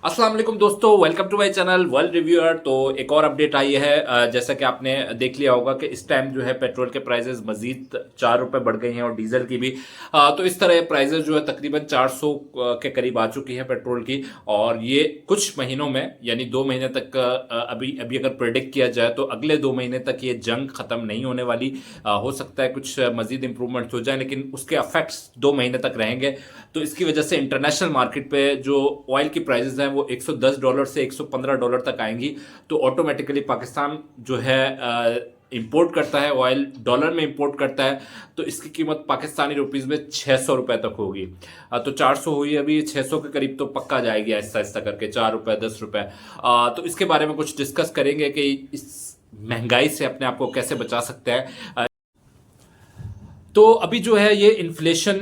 अस्सलाम वालेकुम दोस्तों, welcome to my channel world reviewer. तो एक और अपडेट आई है। जैसा कि आपने देख लिया होगा कि इस टाइम जो है पेट्रोल के प्राइसेस मजीद 4 रुपए बढ़ गई हैं और डीजल की भी। तो इस तरह प्राइसेस जो है तकरीबन 400 के करीब आ चुकी है पेट्रोल की। और ये कुछ महीनों में यानी 2 महीने तक अभी अभी अगर प्रेडिक्ट किया जाए तो अगले 2 महीने तक ये जंग खत्म नहीं होने वाली। हो सकता है कुछ मजीद इंप्रूवमेंट हो जाए, लेकिन उसके इफेक्ट्स 2 महीने तक रहेंगे। तो इसकी वजह से इंटरनेशनल मार्केट पे जो ऑयल की प्राइसेस हैं वो $110 से $115 तक आएंगी। तो ऑटोमेटिकली पाकिस्तान जो है इंपोर्ट करता है ऑयल, डॉलर में इंपोर्ट करता है। तो इसकी कीमत पाकिस्तानी रुपीस में 600 रुपए तक होगी। तो 400 हुई, अभी 600 के करीब तो पक्का जाएगी आहिस्ता आहिस्ता करके, 4 रुपए 10 रुपए। तो इसके बारे में कुछ डिस्कस करेंगे कि इस महंगाई से अपने आप को कैसे बचा सकते हैं। तो अभी जो है ये इन्फ्लेशन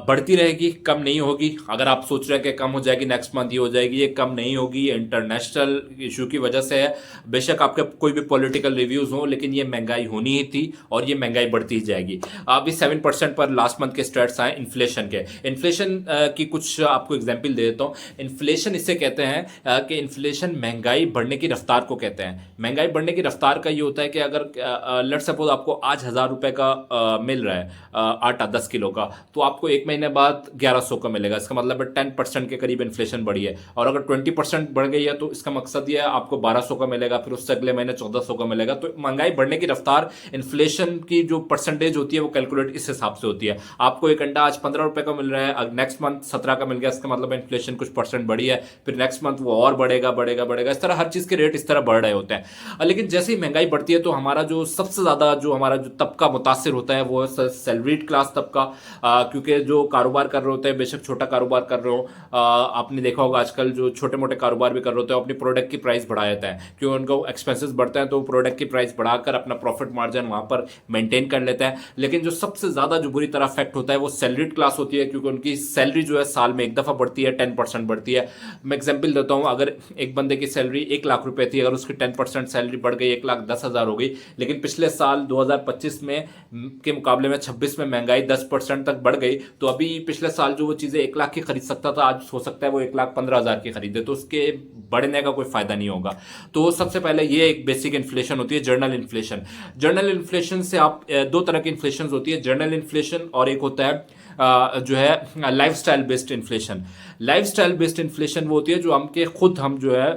बढ़ती रहेगी, कम नहीं होगी। अगर आप सोच रहे हैं कि कम हो जाएगी नेक्स्ट मंथ ये हो जाएगी, ये कम नहीं होगी। ये इंटरनेशनल इशू की वजह से है। बेशक आपके कोई भी पॉलिटिकल रिव्यूज हो, लेकिन ये महंगाई होनी ही थी और ये महंगाई बढ़ती ही जाएगी। अभी 7% पर लास्ट मंथ के स्टेट्स आए इन्फ्लेशन के। इन्फ्लेशन की कुछ आपको एग्जाम्पल दे देता हूँ। इन्फ्लेशन इसे कहते हैं कि इन्फ्लेशन महंगाई बढ़ने की रफ्तार को कहते हैं। महंगाई बढ़ने की रफ्तार का ये होता है कि अगर लेट सपोज आपको आज 1,000 रुपए का मिल रहा है आटा 10 किलो का, तो आपको एक महीने बाद 1,100 का मिलेगा। इसका मतलब है 10% के करीब इन्फ्लेशन बढ़ी है। और अगर 20% बढ़ गई है तो इसका मकसद यह है आपको 1,200 का मिलेगा, फिर उससे अगले महीने 1,400 का मिलेगा। तो महंगाई बढ़ने की रफ्तार, इन्फ्लेशन की जो परसेंटेज होती है वो कैलकुलेट इस हिसाब से होती है। आपको एक अंडा आज 15 रुपए का मिल रहा है, नेक्स्ट मंथ 17 का मिल गया, इसका मतलब इन्फ्लेशन कुछ परसेंट बढ़ी है। फिर नेक्स्ट मंथ वो और बढ़ेगा बढ़ेगा बढ़ेगा। इस तरह हर चीज के रेट इस तरह बढ़ रहे होते हैं। लेकिन जैसे ही महंगाई बढ़ती है तो हमारा जो सबसे ज्यादा जो हमारा जो तबका मुतासिर होता है वो है सैलरीड क्लास तबका। क्योंकि जो कारोबार कर रहे होते हैं, बेशक छोटा कारोबार कर रहे हो, आपने देखा होगा आजकल जो छोटे मोटे कारोबार भी कर रहे होते हैं अपनी प्रोडक्ट की प्राइस बढ़ा देते हैं, क्योंकि उनको एक्सपेंसेस बढ़ते हैं तो प्रोडक्ट की प्राइस बढ़ाकर अपना प्रॉफिट मार्जिन वहां पर मेंटेन कर लेते हैं। लेकिन जो सबसे ज्यादा जो बुरी तरह अफेक्ट होता है वो सैलरीड क्लास होती है, क्योंकि उनकी सैलरी जो है साल में एक दफा बढ़ती है, 10% बढ़ती है। मैं एग्जाम्पल देता हूं, अगर एक बंदे की सैलरी 1,00,000 रुपए थी, अगर उसकी 10% सैलरी बढ़ गई 1,10,000 हो गई, लेकिन पिछले साल 2025 में के मुकाबले में 26 में महंगाई 10% तक बढ़ गई, तो अभी पिछले साल जो वो चीजें 1,00,000 की खरीद सकता था, आज हो सकता है वो 1,15,000 की खरीदे। तो उसके बढ़ने का कोई फायदा नहीं होगा। तो सबसे पहले ये एक बेसिक इन्फ्लेशन होती है, जर्नल इन्फ्लेशन। जर्नल इन्फ्लेशन से आप दो तरह की इन्फ्लेशन होती है, जर्नल इन्फ्लेशन और एक होता है जो है lifestyle based inflation. Lifestyle based inflation वो होती है जो हम जो है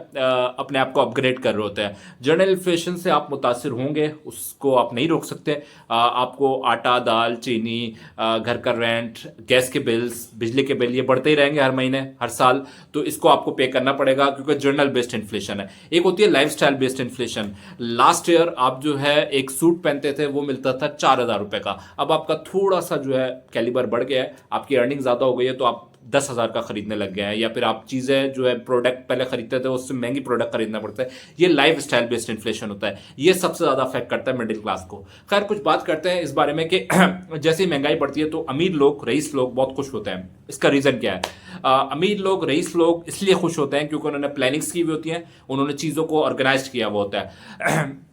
अपने आप को अपग्रेड कर रहे होते हैं। जर्नल इन्फ्लेशन से आप मुतासिर होंगे, उसको आप नहीं रोक सकते। आपको आटा, दाल, चीनी, घर का रेंट, गैस के बिल्स, बिजली के बिल, ये बढ़ते ही रहेंगे हर महीने हर साल। तो इसको आपको पे करना पड़ेगा, क्योंकि जर्नल बेस्ड इन्फ्लेशन है। एक होती है lifestyle based inflation. Last year आप जो है एक सूट पहनते थे, वो मिलता था 4,000 रुपए का। अब आपका थोड़ा सा जो है कैलिबर बढ़ गया है, आपकी अर्निंग ज्यादा हो गई है, तो आप 10,000 का खरीदने लग गए हैं, या फिर आप चीजें जो है प्रोडक्ट पहले खरीदते थे उससे महंगी प्रोडक्ट खरीदना पड़ता है। ये लाइफ स्टाइल बेस्ड इन्फ्लेशन होता है। ये सबसे ज्यादा अफेक्ट करता है मिडिल क्लास को। खैर, कुछ बात करते हैं इस बारे में कि जैसे ही महंगाई बढ़ती है तो अमीर लोग, रईस लोग बहुत खुश होते हैं। इसका रीजन क्या है? अमीर लोग, रईस लोग इसलिए खुश होते हैं क्योंकि उन्होंने प्लानिंग्स की हुई होती है, उन्होंने चीजों को ऑर्गेनाइज किया हुआ होता है।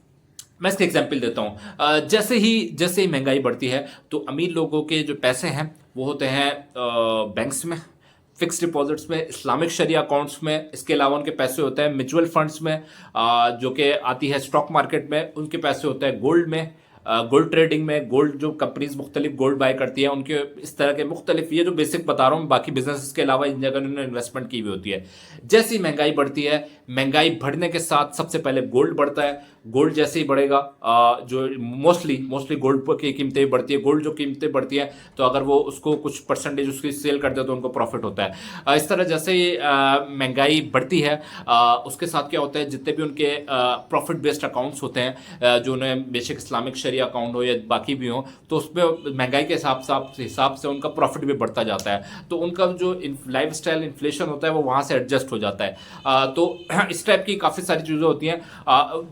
मैं इसका एग्जाम्पल देता हूँ। जैसे ही महंगाई बढ़ती है तो अमीर लोगों के जो पैसे हैं वो होते हैं बैंक्स में, फिक्स डिपॉजिट्स में, इस्लामिक शरिया अकाउंट्स में। इसके अलावा उनके पैसे होते हैं म्यूचुअल फंड्स में, जो कि आती है स्टॉक मार्केट में। उनके पैसे होते हैं गोल्ड में, गोल्ड ट्रेडिंग में। गोल्ड जो कंपनीज मुख्तलिफ गोल्ड बाय करती है उनके इस तरह के मुख्तलिफ, ये जो बेसिक बता रहा हूँ, बाकी बिजनेस के अलावा इन जगह उन्होंने इन्वेस्टमेंट की हुई होती है। जैसी महंगाई बढ़ती है, महंगाई बढ़ने के साथ सबसे पहले गोल्ड बढ़ता है। गोल्ड जैसे ही बढ़ेगा, जो मोस्टली गोल्ड की कीमतें भी बढ़ती है। गोल्ड जो कीमतें बढ़ती है तो अगर वो उसको कुछ परसेंटेज उसकी सेल कर दे तो उनको प्रॉफिट होता है। इस तरह जैसे ही महंगाई बढ़ती है, उसके साथ क्या होता है, जितने भी उनके प्रॉफिट बेस्ड अकाउंट्स होते हैं, जो उन्हें बेशक इस्लामिक शरिया अकाउंट हो या बाकी भी हो, तो उसमें महंगाई के हिसाब से उनका प्रॉफिट भी बढ़ता जाता है। तो उनका जो लाइफ स्टाइल इन्फ्लेशन होता है वो वहां से एडजस्ट हो जाता है। तो इस टाइप की काफ़ी सारी चीज़ें होती हैं।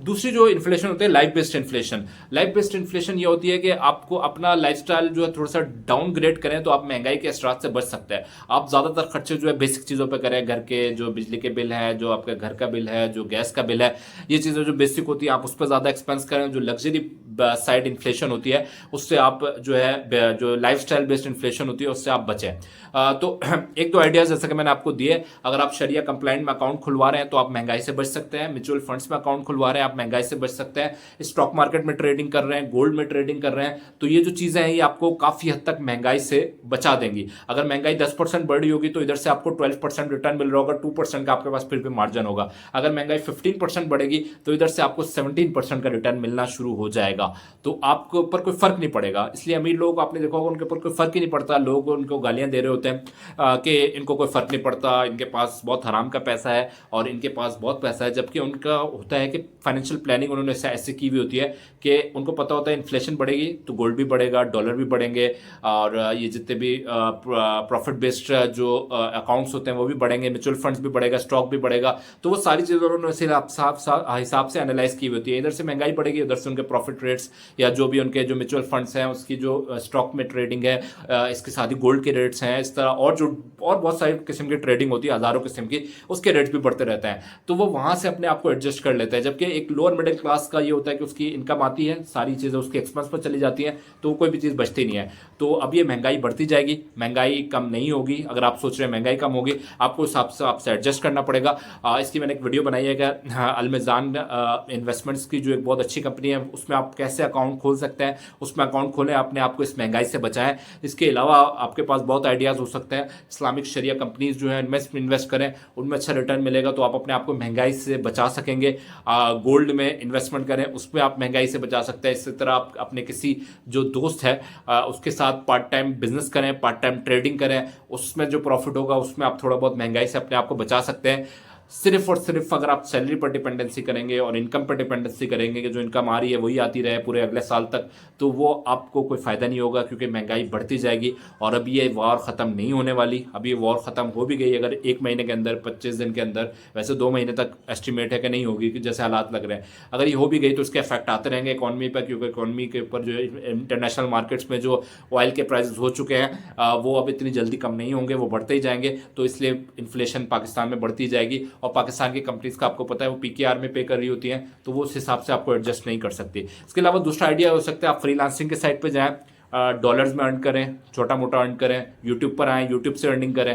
दूसरी जो इन्फ्लेशन होती है life based inflation. Life based inflation ये होती है कि आपको अपना लाइफस्टाइल जो है थोड़ा सा डाउनग्रेड करें तो आप महंगाई के असरात से बच सकते हैं। आप ज़्यादातर खर्चे जो है बेसिक चीज़ों पे करें, घर के जो बिजली के बिल है, जो आपके घर का बिल है, जो गैस का बिल है, ये चीज़ें जो बेसिक होती है आप उस पर ज़्यादा एक्सपेंस करें। जो लग्जरी साइड इन्फ्लेशन होती है उससे आप जो है जो लाइफस्टाइल बेस्ड इन्फ्लेशन होती है उससे आप बचें। तो एक दो आइडियाज जैसे कि मैंने आपको दिए, अगर आप शरिया कंप्लाइंट में अकाउंट खुलवा रहे हैं तो आप महंगाई से बच सकते हैं। म्यूचुअल फंड्स में अकाउंट खुलवा रहे हैं आप महंगाई से बच सकते हैं। स्टॉक मार्केट में ट्रेडिंग कर रहे हैं, गोल्ड में ट्रेडिंग कर रहे हैं, तो ये जो चीजें हैं ये आपको काफी हद तक महंगाई से बचा देंगी। अगर महंगाई 10% बढ़ी होगी तो इधर से आपको 12% रिटर्न मिल रहा होगा, 2% का आपके पास फिर भी मार्जिन होगा। अगर महंगाई 15% बढ़ेगी तो इधर से आपको 17% का रिटर्न मिलना शुरू हो जाएगा। तो आपके ऊपर कोई फर्क नहीं पड़ेगा। इसलिए अमीर लोग आपने देखा होगा उनके ऊपर कोई फर्क ही नहीं पड़ता, लोग उनको गालियां दे रहे होते हैं कि इनको कोई फर्क नहीं पड़ता, इनके पास बहुत हराम का पैसा है और इनके पास बहुत पैसा है। जबकि उनका होता है कि फाइनेंशियल प्लानिंग उन्होंने ऐसे की हुई होती है कि उनको पता होता है इन्फ्लेशन बढ़ेगी तो गोल्ड भी बढ़ेगा, डॉलर भी बढ़ेंगे और ये जितने भी प्रॉफिट बेस्ड जो अकाउंट्स होते हैं वो भी बढ़ेंगे, म्यूचुअल फंड्स भी बढ़ेगा, स्टॉक भी बढ़ेगा। तो वो सारी चीज़ें उन्होंने हिसाब से एनालाइज की हुई होती है। इधर से महंगाई बढ़ेगी, उधर से उनके प्रॉफिट रेट्स या जो भी उनके जो म्यूचुअल फंड्स हैं उसकी जो स्टॉक में ट्रेडिंग है, इसके साथ ही गोल्ड के रेट्स हैं, इस तरह और बहुत सारी किस्म की ट्रेडिंग होती है, हजारों किस्म की, उसके रेट्स भी बढ़ते रहते हैं। तो वो वहां से अपने आप को एडजस्ट कर लेते हैं। जबकि एक लोअर मिडिल क्लास का ये होता है कि उसकी इनकम आती है, सारी चीज़ें उसके एक्सपेंस पर चली जाती हैं, तो कोई भी चीज़ बचती नहीं है। तो अब ये महंगाई बढ़ती जाएगी, महंगाई कम नहीं होगी। अगर आप सोच रहे हैं महंगाई कम होगी, आपको हिसाब से आपसे एडजस्ट करना पड़ेगा। इसकी मैंने एक वीडियो बनाई है कि अलमेजान इन्वेस्टमेंट्स की जो एक बहुत अच्छी कंपनी है उसमें आप कैसे अकाउंट खोल सकते हैं, उसमें अकाउंट खोलें, अपने आप को इस महंगाई से बचाएं। इसके अलावा आपके पास बहुत आइडियाज़ हो सकते हैं। इस्लामिक शरिया कंपनीज जो है इन्वेस्ट करें, उनमें अच्छा रिटर्न मिलेगा तो आप अपने आप को महंगाई से बचा सकेंगे। गोल्ड में इन्वेस्टमेंट करें, उसमें आप महंगाई से बचा सकते हैं। इसी तरह आप अपने किसी जो दोस्त है उसके साथ पार्ट टाइम बिजनेस करें, पार्ट टाइम ट्रेडिंग करें, उसमें जो प्रॉफिट होगा उसमें आप थोड़ा बहुत महंगाई से अपने आप को बचा सकते हैं। सिर्फ और सिर्फ अगर आप सैलरी पर डिपेंडेंसी करेंगे और इनकम पर डिपेंडेंसी करेंगे कि जो इनकम आ रही है वही आती रहे पूरे अगले साल तक, तो वो आपको कोई फ़ायदा नहीं होगा, क्योंकि महंगाई बढ़ती जाएगी। और अभी ये वॉर ख़त्म नहीं होने वाली, अभी ये वॉर ख़त्म हो भी गई अगर 1 महीने के अंदर, 25 दिन के अंदर, वैसे 2 महीने तक एस्टिमेट है कि नहीं होगी कि जैसे हालात लग रहे हैं। अगर ये हो भी गई तो इसके इफेक्ट आते रहेंगे इकॉनमी पर, क्योंकि इकॉनमी के ऊपर जो इंटरनेशनल मार्केट्स में जो ऑयल के प्राइसेस हो चुके हैं वो अब इतनी जल्दी कम नहीं होंगे, वो बढ़ते ही जाएंगे। तो इसलिए इन्फ्लेशन पाकिस्तान में बढ़ती जाएगी और पाकिस्तान की कंपनीज का आपको पता है वो पीकेआर में पे कर रही होती हैं, तो वो उस हिसाब से आपको एडजस्ट नहीं कर सकती। इसके अलावा दूसरा आइडिया हो सकता है आप फ्रीलांसिंग के साइट पे जाएं, डॉलर्स में अर्न करें, छोटा मोटा अर्न करें, यूट्यूब पर आएँ, यूट्यूब से अर्निंग करें,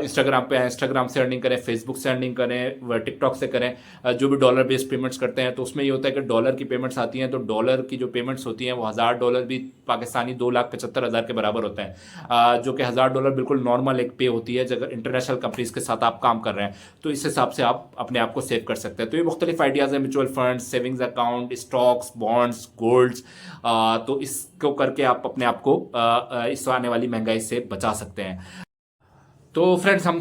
इंस्टाग्राम पे आएँ, इंस्टाग्राम से अर्निंग करें, फेसबुक से अर्निंग करें, टिकटॉक से करें। जो भी डॉलर बेस्ड पेमेंट्स करते हैं तो उसमें ये होता है कि डॉलर की पेमेंट्स आती हैं, तो डॉलर की जो पेमेंट्स होती हैं वो $1000 भी पाकिस्तानी 2,75,000 के बराबर होते हैं, जो कि $1000 बिल्कुल नॉर्मल एक पे होती है अगर इंटरनेशनल कंपनीज के साथ आप काम कर रहे हैं। तो इस हिसाब से आप अपने आप को सेव कर सकते हैं। तो ये मुख्तलिफ आइडियाज़ हैं, mutual fund, savings account, stocks, bonds, golds, तो इसको करके आप अपने आप को इस आने वाली महंगाई से बचा सकते हैं। तो फ्रेंड्स, हम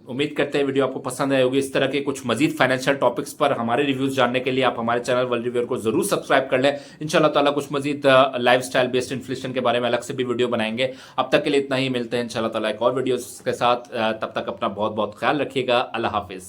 उम्मीद करते हैं वीडियो आपको पसंद आई होगी। इस तरह के कुछ मजीद फाइनेंशियल टॉपिक्स पर हमारे रिव्यूज जानने के लिए आप हमारे चैनल वर्ल्ड रिव्यूअर को जरूर सब्सक्राइब कर लें। इंशाल्लाह ताला कुछ मजीद लाइफस्टाइल बेस्ड इन्फ्लेशन के बारे में अलग से भी वीडियो बनाएंगे। अब तक के लिए इतना ही, मिलते हैं इंशाल्लाह ताला एक और वीडियो के साथ। तब तक अपना बहुत बहुत ख्याल रखिएगा। अल्लाह हाफिज।